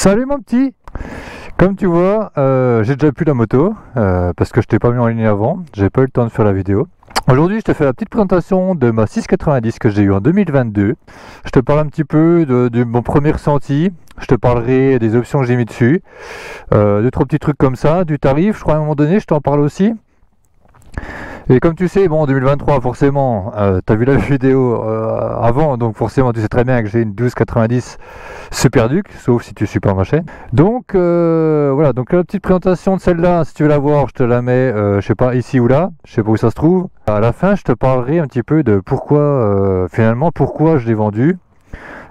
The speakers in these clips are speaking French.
Salut mon petit. Comme tu vois, j'ai déjà plus la moto parce que je t'ai pas mis en ligne avant, j'ai pas eu le temps de faire la vidéo. Aujourd'hui je te fais la petite présentation de ma 690 que j'ai eu en 2022. Je te parle un petit peu de mon premier ressenti, je te parlerai des options que j'ai mis dessus, deux trois petits trucs comme ça, du tarif, je crois à un moment donné je t'en parle aussi. Et comme tu sais, bon, en 2023, forcément, tu as vu la vidéo avant, donc forcément, tu sais très bien que j'ai une 1290 Super Duc, sauf si tu suis pas ma chaîne. Donc, voilà, donc la petite présentation de celle-là, si tu veux la voir, je te la mets, je sais pas, ici ou là, je sais pas où ça se trouve. À la fin, je te parlerai un petit peu de pourquoi, finalement, pourquoi je l'ai vendu.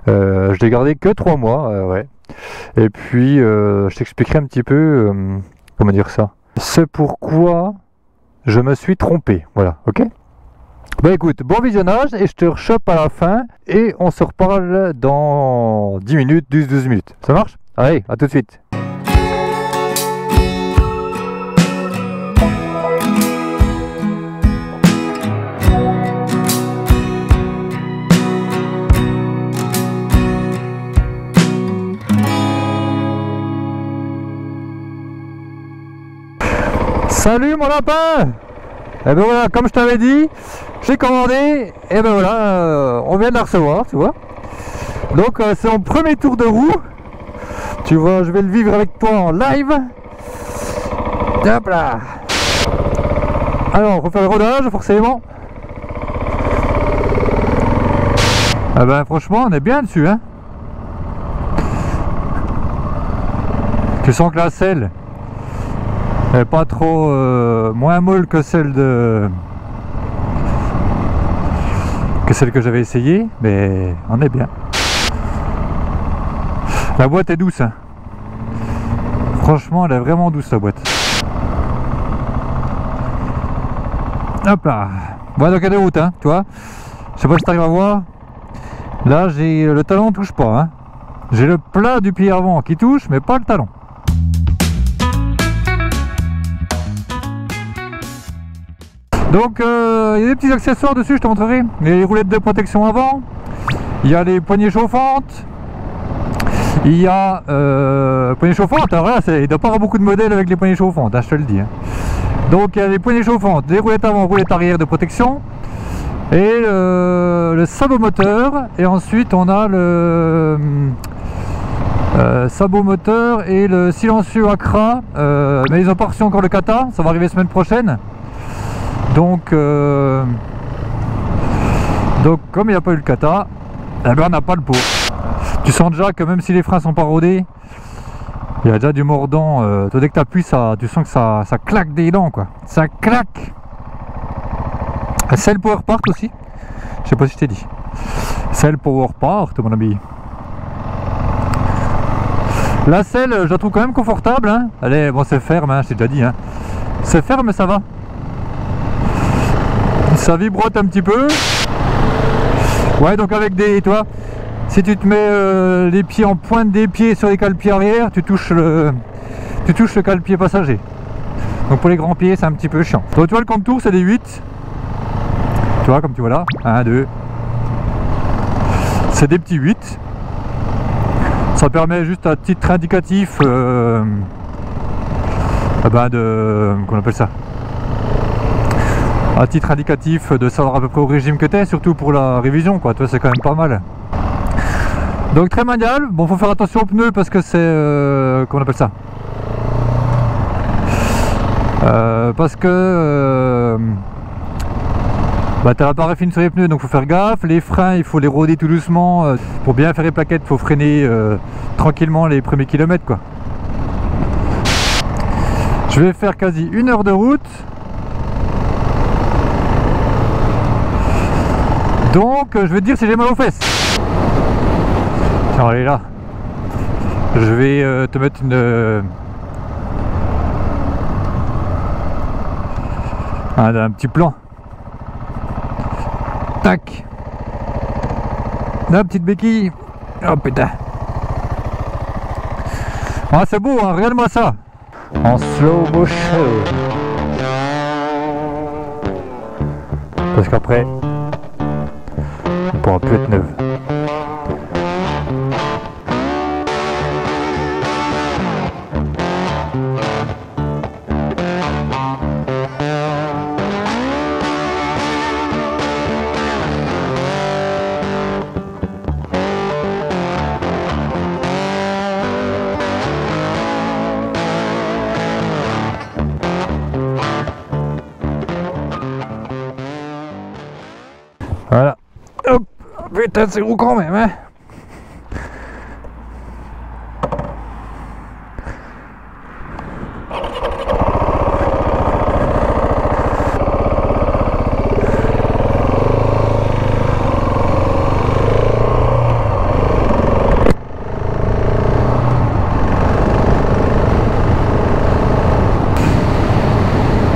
Je l'ai gardé que 3 mois, ouais. Et puis, je t'expliquerai un petit peu, comment dire ça. C'est pourquoi je me suis trompé, voilà, ok? Bah écoute, bon visionnage et je te rechoppe à la fin et on se reparle dans 10 minutes, 12 minutes. Ça marche? Allez, à tout de suite. Salut mon lapin! Et ben voilà, comme je t'avais dit, j'ai commandé, et ben voilà, on vient de la recevoir, tu vois. Donc c'est mon premier tour de roue. Tu vois, je vais le vivre avec toi en live. Hop là. Alors, on va faire le rodage, forcément. Ah ben franchement, on est bien dessus, hein. Tu sens que la selle elle est pas trop moins molle que celle que j'avais essayé, mais on est bien. La boîte est douce, hein. Franchement elle est vraiment douce la boîte. Hop là. Bon, donc il y a des routes, hein, tu vois. Je sais pas si tu arrives à voir. Là j'ai le talon touche pas, hein. J'ai le plat du pied avant qui touche mais pas le talon. Donc il y a des petits accessoires dessus, je te montrerai. Les roulettes de protection avant, il y a les poignées chauffantes, il y a poignées chauffantes, alors là il ne doit pas avoir beaucoup de modèles avec les poignées chauffantes, hein, je te le dis, hein. Donc il y a les poignées chauffantes, les roulettes avant, roulettes arrière de protection, et le sabot moteur, et ensuite on a le sabot moteur et le silencieux Accra, mais ils n'ont pas reçu encore le kata, ça va arriver semaine prochaine. Donc comme il n'y a pas eu le kata, eh ben on n'a pas le pot. Tu sens déjà que même si les freins sont pas rodés, il y a déjà du mordant. Dès que tu appuies, tu sens que ça claque des dents, quoi. Ça claque. C'est le power part aussi. Je sais pas si je t'ai dit. C'est le power part, mon ami. La selle, je la trouve quand même confortable, hein. Allez, bon c'est ferme, hein, je t'ai déjà dit, hein. C'est ferme mais ça va. Ça vibrote un petit peu. Ouais, donc avec des, toi, si tu te mets les pieds en pointe des pieds sur les cale-pieds arrière, tu touches le cale-pied passager. Donc pour les grands pieds, c'est un petit peu chiant. Donc tu vois le contour, c'est des 8. Tu vois, comme tu vois là, 1, 2. C'est des petits 8. Ça permet juste un titre indicatif comment on appelle ça, à titre indicatif de savoir à peu près au régime que tu es, surtout pour la révision, quoi. Toi, c'est quand même pas mal. Donc très maniable. Bon, faut faire attention aux pneus parce que c'est comment on appelle ça, parce que bah, t'as l'appareil fini sur les pneus, donc faut faire gaffe. Les freins, il faut les rôder tout doucement. Pour bien faire les plaquettes, faut freiner tranquillement les premiers kilomètres, quoi. Je vais faire quasi 1 heure de route. Donc je vais te dire si j'ai mal aux fesses. Tiens, allez là. Je vais te mettre un petit plan. Tac. La petite béquille. Oh putain. Ah c'est beau, hein, regarde-moi ça. En slow motion. Parce qu'après elle pourra plus être neuve. Putain, c'est gros quand même, hein.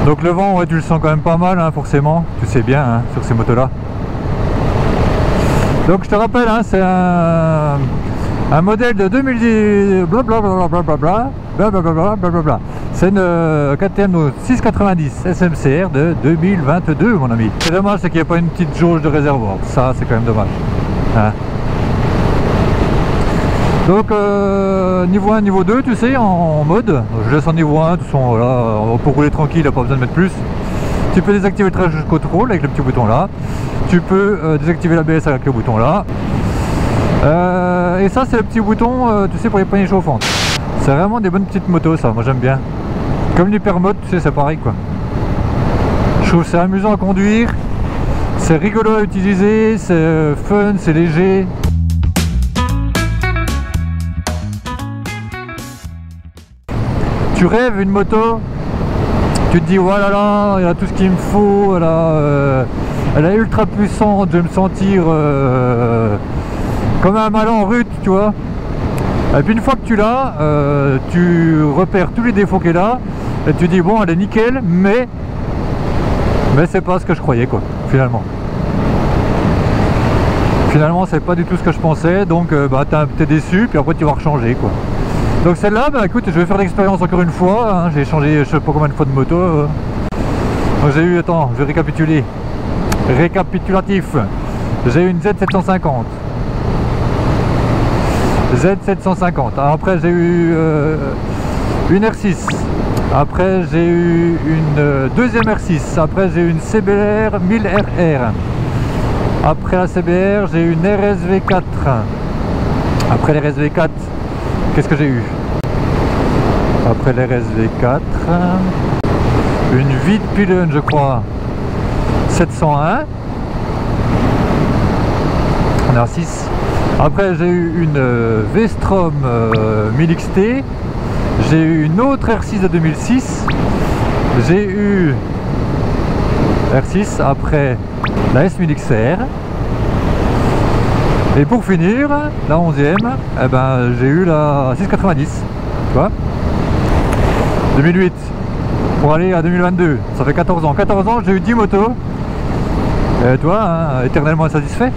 Donc le vent, ouais, tu le sens quand même pas mal, hein, forcément, tu sais bien, hein, sur ces motos là. Donc je te rappelle, hein, c'est un modèle de 2010, blablabla. C'est une KTM 690 SMCR de 2022, mon ami. C'est dommage, c'est qu'il n'y a pas une petite jauge de réservoir, ça c'est quand même dommage, hein. Donc niveau 1, niveau 2, tu sais, en mode, je laisse en niveau 1, de toute façon, voilà, pour rouler tranquille, il n'y a pas besoin de mettre plus. Tu peux désactiver le traction control avec le petit bouton là. Tu peux désactiver l'ABS avec le bouton là. Et ça, c'est le petit bouton, tu sais, pour les poignées chauffantes. C'est vraiment des bonnes petites motos, ça, moi j'aime bien. Comme l'hypermode, tu sais, c'est pareil quoi. Je trouve que c'est amusant à conduire, c'est rigolo à utiliser, c'est fun, c'est léger. Tu rêves une moto, tu te dis voilà là, il y a tout ce qu'il me faut, elle est ultra puissante, je vais me sentir comme un malin en rut, tu vois. Et puis une fois que tu l'as, tu repères tous les défauts qu'elle a et tu dis bon, elle est nickel, mais c'est pas ce que je croyais quoi, finalement. Finalement c'est pas du tout ce que je pensais, donc t'es déçu, puis après tu vas rechanger quoi. Donc celle-là, bah écoute, je vais faire l'expérience encore une fois, hein. J'ai changé je sais pas combien de fois de moto. Donc j'ai eu, attends, je vais récapituler. Récapitulatif. J'ai eu une Z750. Z750. Après j'ai eu une R6. Après j'ai eu une deuxième R6. Après j'ai eu une CBR 1000RR. Après la CBR, j'ai eu une RSV4. Après l'RSV4, qu'est-ce que j'ai eu? Après l'RSV4, une Vitpilen, je crois, 701. On est à 6. Après, j'ai eu une V-Strom 1000XT. J'ai eu une autre R6 de 2006. J'ai eu R6 après la S1000XR. Et pour finir, la 11e, eh ben, j'ai eu la 690, tu vois, 2008, pour aller à 2022, ça fait 14 ans. 14 ans, j'ai eu 10 motos, et toi, hein, éternellement insatisfait.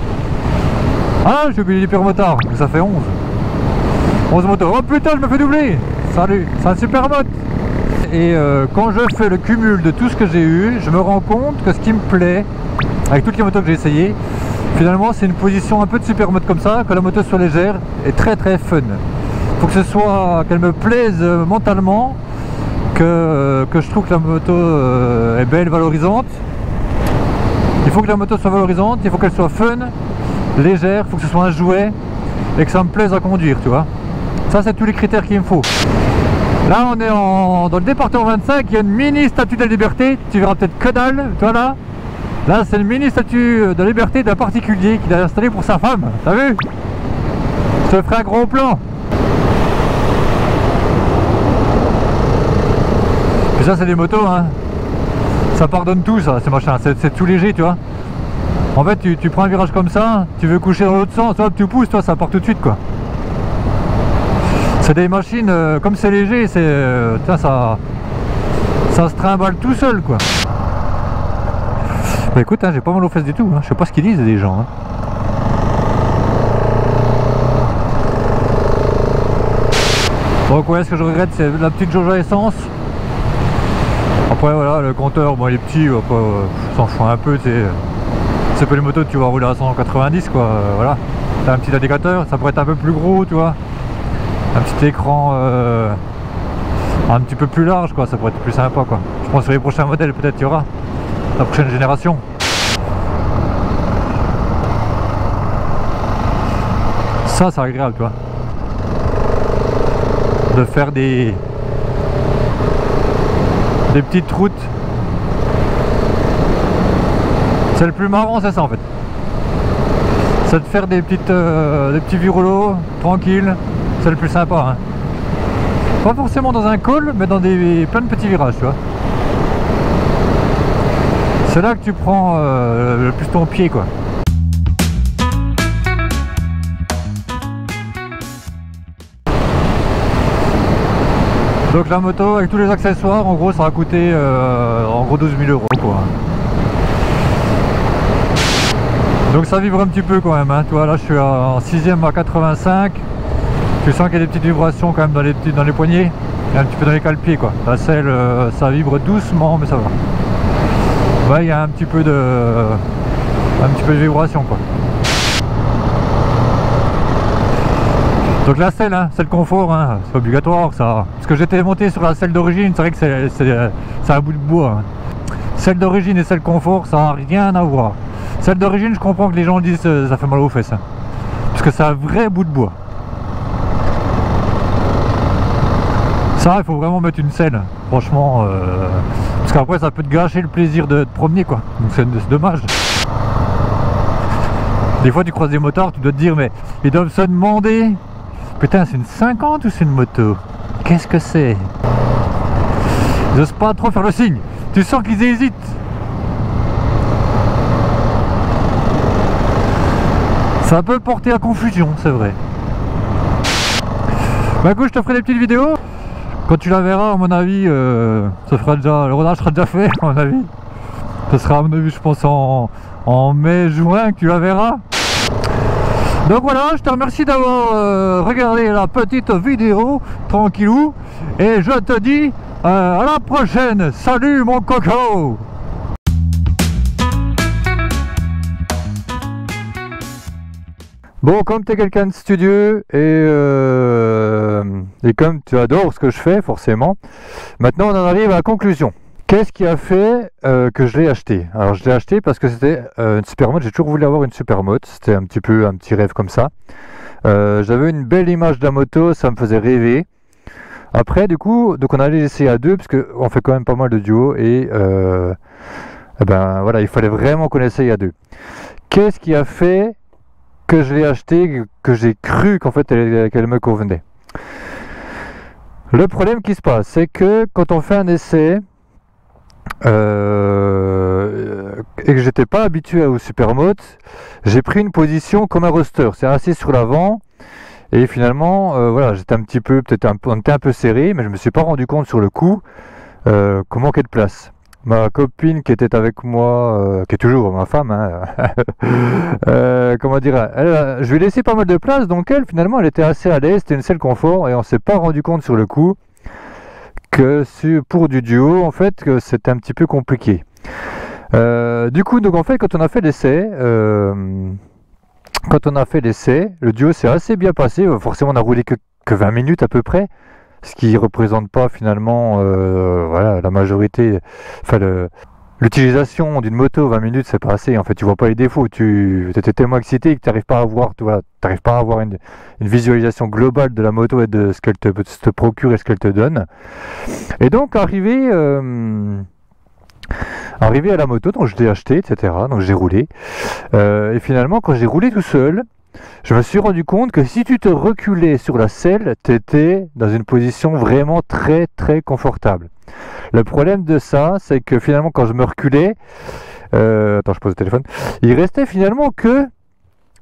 Ah, j'ai oublié l'hypermotard, ça fait 11. 11 motos, oh putain, je me fais doubler. Salut, c'est un super mode. Et quand je fais le cumul de tout ce que j'ai eu, je me rends compte que ce qui me plaît, avec toutes les motos que j'ai essayées, finalement c'est une position un peu de super mode comme ça, que la moto soit légère et très très fun. Faut que ce soit, qu'elle me plaise mentalement, que je trouve que la moto est belle, valorisante. Il faut que la moto soit valorisante, il faut qu'elle soit fun, légère, il faut que ce soit un jouet et que ça me plaise à conduire, tu vois. Ça c'est tous les critères qu'il me faut. Là on est dans le département 25, il y a une mini statue de la liberté, tu verras peut-être que dalle, toi là. Là c'est une mini statue de liberté d'un particulier qu'il a installé pour sa femme, t'as vu? Je te ferai un gros plan. Puis ça c'est des motos, hein. Ça pardonne tout ça, ces machins, c'est tout léger, tu vois. En fait tu prends un virage comme ça, tu veux coucher dans l'autre sens, toi tu pousses, toi ça part tout de suite quoi. C'est des machines, comme c'est léger, ça se trimballe tout seul quoi. Bah écoute, hein, j'ai pas mal aux fesses du tout, hein. Je sais pas ce qu'ils disent les gens. Hein. Donc ouais, ce que je regrette c'est la petite jauge à essence. Après voilà, le compteur, bon il est petit, s'en fout un peu, c'est pas les motos que tu vas rouler à 190 quoi, voilà. T'as un petit indicateur, ça pourrait être un peu plus gros, tu vois. Un petit écran un petit peu plus large quoi, ça pourrait être plus sympa quoi. Je pense que sur les prochains modèles peut-être il y aura. La prochaine génération. Ça c'est agréable tu vois. De faire des petites routes. C'est le plus marrant, c'est ça en fait. c'est de faire des petits virolos tranquilles, c'est le plus sympa, hein. Pas forcément dans un col, mais dans plein de petits virages, tu vois. C'est là que tu prends le plus ton pied, quoi. Donc la moto avec tous les accessoires, en gros ça va coûter en gros 12 000 euros, quoi. Donc ça vibre un petit peu quand même, hein. Tu vois, là je suis en 6ème à 85. Tu sens qu'il y a des petites vibrations quand même dans les poignets et un petit peu dans les cale-pieds, quoi. La selle, ça vibre doucement, mais ça va. Ouais, il y a un petit peu de vibration, quoi. Donc la selle, hein, c'est le confort, hein, c'est obligatoire ça. Parce que j'étais monté sur la selle d'origine, c'est vrai que c'est un bout de bois, hein. Celle d'origine et celle confort, ça n'a rien à voir. Celle d'origine, je comprends que les gens disent ça fait mal aux fesses, hein, parce que c'est un vrai bout de bois. Ça, il faut vraiment mettre une selle, franchement, parce qu'après ça peut te gâcher le plaisir de te promener, quoi. Donc c'est dommage. Des fois tu croises des motards, tu dois te dire mais ils doivent se demander, putain, c'est une 50 ou c'est une moto? Qu'est-ce que c'est? Ils n'osent pas trop faire le signe. Tu sens qu'ils hésitent. Ça peut porter à confusion, c'est vrai. Bah écoute, je te ferai des petites vidéos. Quand tu la verras, à mon avis, ça fera déjà, le rodage sera déjà fait, à mon avis. Ce sera à mon avis, je pense, en mai, juin que tu la verras. Donc voilà, je te remercie d'avoir regardé la petite vidéo, tranquillou. Et je te dis à la prochaine. Salut mon coco! Bon, comme tu es quelqu'un de studieux et comme tu adores ce que je fais, forcément, maintenant on en arrive à la conclusion. Qu'est-ce qui a fait que je l'ai acheté? Alors je l'ai acheté parce que c'était une supermoto, j'ai toujours voulu avoir une supermoto, c'était un petit rêve comme ça. J'avais une belle image de la moto, ça me faisait rêver. Après du coup, donc on allait essayer à deux, parce qu'on fait quand même pas mal de duos et ben voilà, il fallait vraiment qu'on essaye à deux. Qu'est-ce qui a fait que je l'ai acheté, que j'ai cru qu'en fait qu'elle me convenait? Le problème qui se passe, c'est que quand on fait un essai, et que j'étais pas habitué aux supermotos, j'ai pris une position comme un roster, c'est assis sur l'avant, et finalement voilà, j'étais un petit peu, on était un peu serré, mais je me suis pas rendu compte sur le coup comment qu'elle place. Ma copine qui était avec moi, qui est toujours ma femme, hein, comment dire, je lui ai laissé pas mal de place, donc elle finalement elle était assez à l'aise, c'était une selle confort, et on s'est pas rendu compte sur le coup que pour du duo en fait que c'était un petit peu compliqué. Du coup, donc en fait quand on a fait l'essai, le duo s'est assez bien passé. Forcément on a roulé que 20 minutes à peu près, ce qui représente pas finalement voilà, la majorité, enfin l'utilisation d'une moto. 20 minutes c'est pas assez, en fait tu vois pas les défauts, tu étais tellement excité que tu n'arrives pas à voir, voilà, t'arrives pas à avoir une visualisation globale de la moto et de ce qu'elle te procure et ce qu'elle te donne. Et donc arrivé à la moto, donc je l'ai acheté, etc. Donc j'ai roulé et finalement quand j'ai roulé tout seul, je me suis rendu compte que si tu te reculais sur la selle, tu étais dans une position vraiment très très confortable. Le problème de ça, c'est que finalement quand je me reculais, attends, je pose le téléphone, il restait finalement que,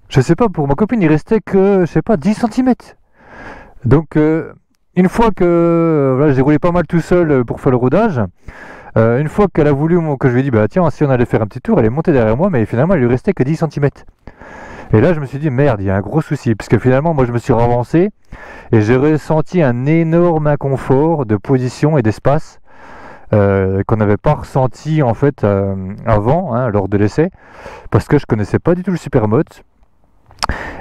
je sais pas, pour ma copine, il restait que, je sais pas, 10 cm. Donc une fois que voilà, j'ai roulé pas mal tout seul pour faire le rodage, une fois qu'elle a voulu que je lui ai dit bah tiens, si on allait faire un petit tour, elle est montée derrière moi, mais finalement il lui restait que 10 cm. Et là je me suis dit merde, il y a un gros souci, parce que finalement moi je me suis avancé et j'ai ressenti un énorme inconfort de position et d'espace qu'on n'avait pas ressenti en fait avant, hein, lors de l'essai, parce que je connaissais pas du tout le supermoto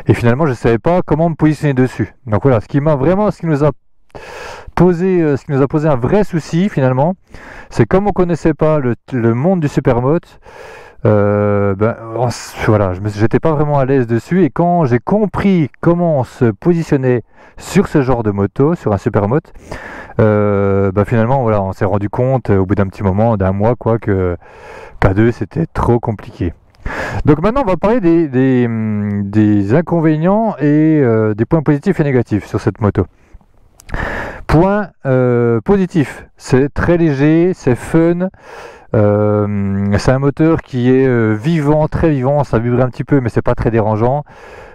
et finalement je savais pas comment me positionner dessus. Donc voilà, ce qui nous a posé un vrai souci finalement, c'est comme on connaissait pas le monde du supermoto, voilà, j'étais pas vraiment à l'aise dessus, et quand j'ai compris comment on se positionnait sur ce genre de moto, sur un supermoto, finalement voilà, on s'est rendu compte au bout d'un petit moment, d'un mois quoi, qu'à deux c'était trop compliqué. Donc maintenant on va parler des inconvénients et des points positifs et négatifs sur cette moto. Point positif, c'est très léger, c'est fun, c'est un moteur qui est vivant, très vivant, ça vibre un petit peu mais c'est pas très dérangeant.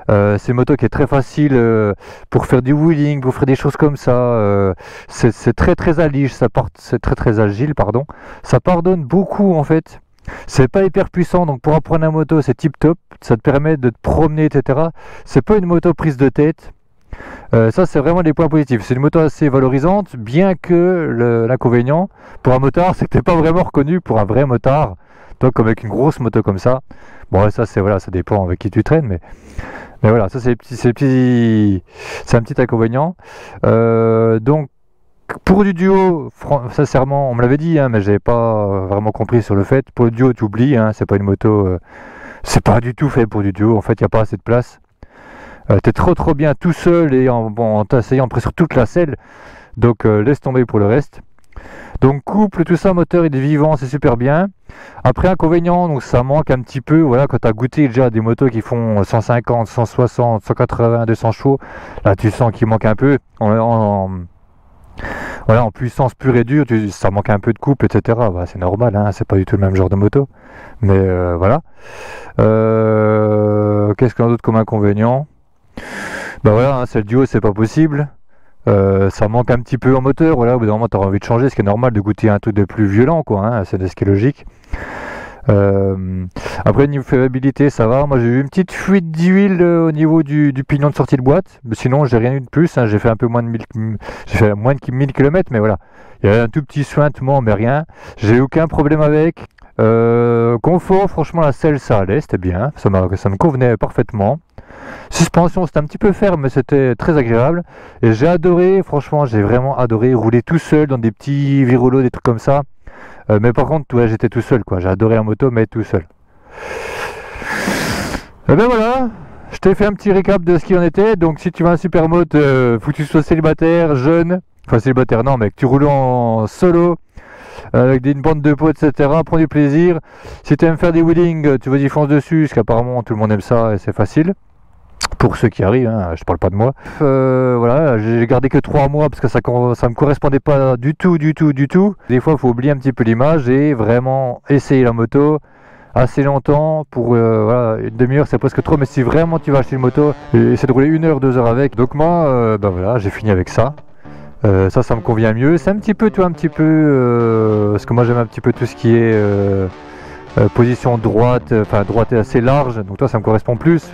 C'est une moto qui est très facile pour faire du wheeling, pour faire des choses comme ça. C'est très agile, c'est très agile, pardon. Ça pardonne beaucoup en fait. C'est pas hyper puissant, donc pour apprendre la moto, c'est tip top. Ça te permet de te promener, etc. C'est pas une moto prise de tête. Ça, c'est vraiment des points positifs. C'est une moto assez valorisante, bien que l'inconvénient pour un motard, c'est que t'es pas vraiment reconnu pour un vrai motard. Toi, comme avec une grosse moto comme ça. Bon, ça, c'est voilà, ça dépend avec qui tu traînes, mais voilà, ça c'est un petit inconvénient. Donc pour du duo, sincèrement, on me l'avait dit, hein, mais j'avais pas vraiment compris sur le fait. Pour le duo, tu oublies, hein, c'est pas une moto, c'est pas du tout fait pour du duo. En fait, il n'y a pas assez de place. T'es trop bien tout seul et en t'asseyant sur toute la selle. Donc laisse tomber pour le reste. Donc couple, tout ça, moteur il est vivant, c'est super bien. Après inconvénient, donc ça manque un petit peu, voilà, quand tu as goûté déjà des motos qui font 150, 160, 180, 200 chevaux, là tu sens qu'il manque un peu, voilà, en puissance pure et dure, ça manque un peu de couple, etc. Bah, c'est normal, hein, c'est pas du tout le même genre de moto, mais voilà. Qu'est-ce qu'on a d'autre comme inconvénient? Bah voilà, hein, c'est le duo, c'est pas possible. Ça manque un petit peu en moteur, voilà, au bout d'un moment tu auras envie de changer, ce qui est normal de goûter un truc de plus violent, quoi, hein, c'est ce qui est logique. Après niveau fiabilité ça va, moi j'ai eu une petite fuite d'huile au niveau du pignon de sortie de boîte, mais sinon j'ai rien eu de plus, hein, j'ai fait un peu moins de 1000 km, mais voilà, il y a un tout petit suintement mais rien, j'ai eu aucun problème avec. Confort, franchement la selle ça allait, c'était bien, ça me convenait parfaitement. Suspension c'était un petit peu ferme mais c'était très agréable et j'ai adoré, franchement j'ai vraiment adoré rouler tout seul dans des petits virolos, des trucs comme ça. Mais par contre ouais, j'étais tout seul quoi, j'ai adoré la moto mais tout seul. Et ben voilà, je t'ai fait un petit récap de ce qu'il en était. Donc si tu veux un super moto, faut que tu sois célibataire, jeune, enfin célibataire non mais que tu roules en solo avec une bande de potes, etc. Prends du plaisir. Si tu aimes faire des wheelings, tu vas-y fonce dessus, parce qu'apparemment tout le monde aime ça et c'est facile. Pour ceux qui arrivent, hein, je parle pas de moi. Voilà, j'ai gardé que 3 mois parce que ça me correspondait pas du tout. Des fois, il faut oublier un petit peu l'image et vraiment essayer la moto assez longtemps pour voilà, une demi-heure, c'est presque trop. Mais si vraiment tu vas acheter une moto, essaie de rouler 1 heure, 2 heures avec. Donc moi, ben voilà, j'ai fini avec ça. Ça me convient mieux. C'est un petit peu, parce que moi j'aime un petit peu tout ce qui est position droite, enfin droite est assez large. Donc toi, ça me correspond plus.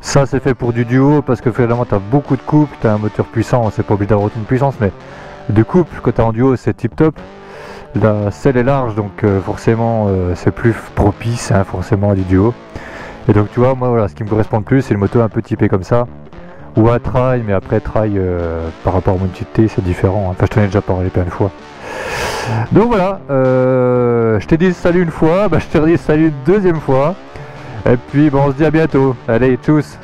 Ça c'est fait pour du duo parce que finalement tu as beaucoup de couple, tu as un moteur puissant, c'est pas obligé d'avoir une puissance mais de couple quand tu es en duo c'est tip top. La selle est large donc forcément c'est plus propice hein, forcément à du duo. Et donc tu vois moi voilà ce qui me correspond le plus c'est le moto un peu typé comme ça. Ou un trail mais après trail par rapport à mon petit T c'est différent, enfin je t'en ai déjà parlé plein de fois. Donc voilà, je t'ai dit salut une fois, bah, je te redis salut une deuxième fois. Et puis bon, on se dit à bientôt. Allez, tchuss.